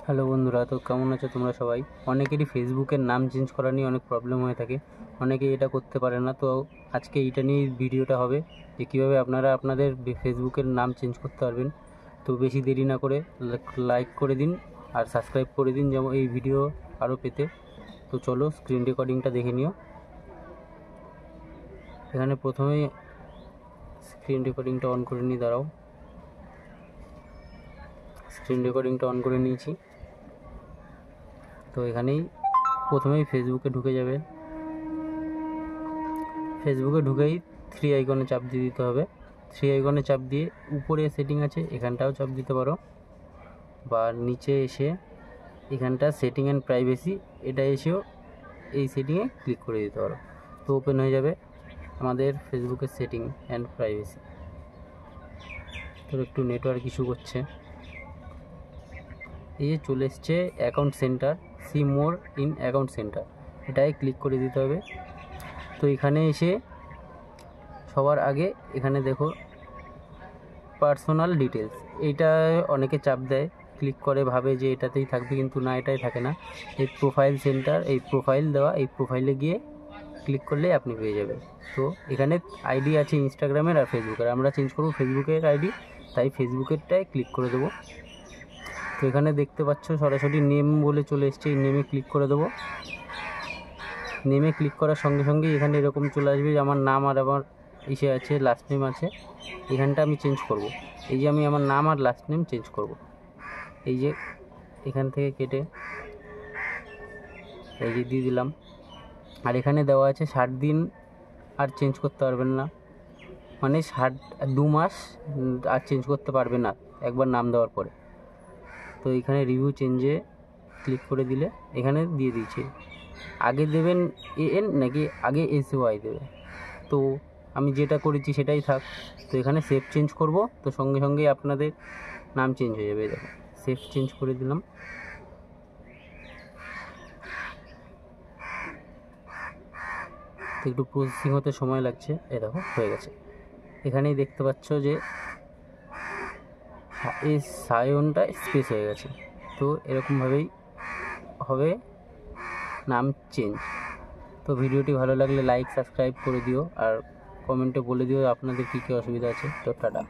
Hello বন্ধুরা, তো কেমন আছো তোমরা সবাই? অনেকেরই ফেসবুকের নাম চেঞ্জ করা নিয়ে অনেক প্রবলেম হয়ে থাকে, অনেকেই এটা করতে পারে না। তো আজকে এইটা নিয়ে ভিডিওটা হবে যে কীভাবে আপনারা আপনাদের ফেসবুকের নাম চেঞ্জ করতে পারবেন। তো বেশি দেরি না করে লাইক করে দিন আর সাবস্ক্রাইব করে দিন যেমন এই ভিডিও আরও পেতে। তো চলো স্ক্রিন রেকর্ডিংটা দেখে নিও। এখানে প্রথমেই স্ক্রিন রেকর্ডিংটা অন করে নিই, দাঁড়াও। স্ক্রিন রেকর্ডিংটা অন করে নিয়েছি। তো এখানেই প্রথমেই ফেসবুকে ঢুকে যাবে। ফেসবুকে ঢুকেই থ্রি আইকনে চাপ দিয়ে দিতে হবে। থ্রি আইকনে চাপ দিয়ে উপরে সেটিং আছে, এখানটাও চাপ দিতে পারো, বা নিচে এসে এখানটা সেটিং অ্যান্ড প্রাইভেসি, এটা এসেও এই সেটিংয়ে ক্লিক করে দিতে পারো। তো ওপেন হয়ে যাবে আমাদের ফেসবুকের সেটিং অ্যান্ড প্রাইভেসি। তো একটু নেটওয়ার্ক ইস্যু করছে। এই যে চলে এসছে account centre, see more in account centre, এটাই ক্লিক করে দিতে হবে। তো এখানে এসে সবার আগে এখানে দেখো পার্সোনাল ডিটেলস, এইটা অনেকে চাপ দেয়, ক্লিক করে ভাবে যে এটাতেই থাকবে, কিন্তু না, এটাই থাকে না। এই প্রোফাইল সেন্টার, এই প্রোফাইল দেওয়া, এই প্রোফাইলে গিয়ে ক্লিক করলেই আপনি পেয়ে যাবেন। তো এখানে আইডি আছে ইনস্টাগ্রামের আর ফেসবুকের, আমরা চেঞ্জ করবো ফেসবুকের আইডি, তাই ফেসবুকেরটাই ক্লিক করে দেবো। তো এখানে দেখতে পাচ্ছ সরাসরি নেম বলে চলে এসছে, এই নেমে ক্লিক করে দেবো। নেমে ক্লিক করার সঙ্গে সঙ্গে এখানে এরকম চলে আসবে যে আমার নাম আর আমার ইসে আছে, লাস্ট নেম আছে, এখানটা আমি চেঞ্জ করব। এই যে আমি আমার নাম আর লাস্ট নেম চেঞ্জ করব, এই যে এখান থেকে কেটে এই যে দিয়ে দিলাম। আর এখানে দেওয়া আছে 60 দিন আর চেঞ্জ করতে পারবেন না, মানে 2 মাস আর চেঞ্জ করতে পারবে না একবার নাম দেওয়ার পরে। তো এখানে রিভিউ চেঞ্জে ক্লিক করে দিলে এখানে দিয়ে দিয়েছি আগে দেবেন AN নাকি আগে SY দেবে। তো আমি যেটা করেছি সেটাই থাক। তো এখানে সেভ চেঞ্জ করব, তো সঙ্গে সঙ্গে আপনাদের নাম চেঞ্জ হয়ে যাবে। দেখো সেভ চেঞ্জ করে দিলাম। তো একটু প্রসেসিং হতে সময় লাগছে, এই দেখো হয়ে গেছে। এখানেই দেখতে পাচ্ছ যে এই সায়নটা স্পেস হয়ে গেছে। তো এরকমভাবেই হবে নাম চেঞ্জ। তো ভিডিওটি ভালো লাগলে লাইক সাবস্ক্রাইব করে দিও আর কমেন্টে বলে দিও আপনাদের কী কী অসুবিধা আছে। তো টাটা।